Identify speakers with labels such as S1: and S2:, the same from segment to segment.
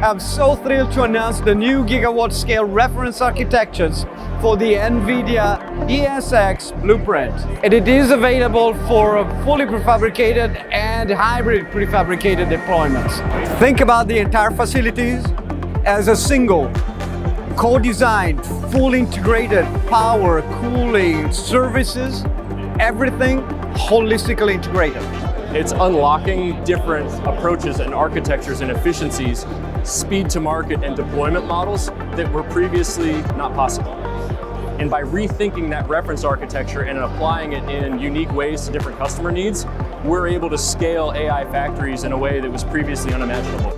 S1: I'm so thrilled to announce the new gigawatt-scale reference architectures for the NVIDIA DSX Blueprint. And it is available for fully prefabricated and hybrid prefabricated deployments. Think about the entire facilities as a single, co-designed, fully integrated power, cooling, services, everything holistically integrated.
S2: It's unlocking different approaches and architectures and efficiencies, speed to market and deployment models that were previously not possible. And by rethinking that reference architecture and applying it in unique ways to different customer needs, we're able to scale AI factories in a way that was previously unimaginable.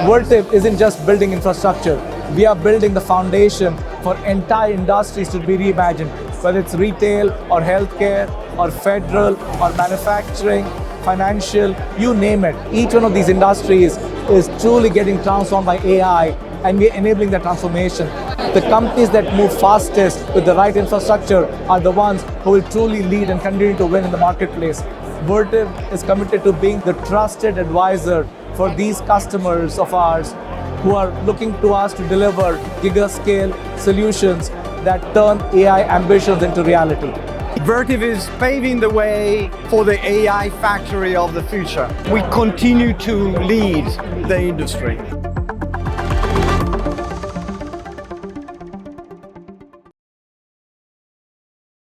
S3: Vertiv isn't just building infrastructure. We are building the foundation for entire industries to be reimagined, whether it's retail or healthcare or federal or manufacturing, financial, you name it. Each one of these industries is truly getting transformed by AI, and we're enabling that transformation. The companies that move fastest with the right infrastructure are the ones who will truly lead and continue to win in the marketplace. Vertiv is committed to being the trusted advisor for these customers of ours who are looking to us to deliver giga-scale solutions that turn AI ambitions into reality.
S1: Vertiv is paving the way for the AI factory of the future. We continue to lead the industry.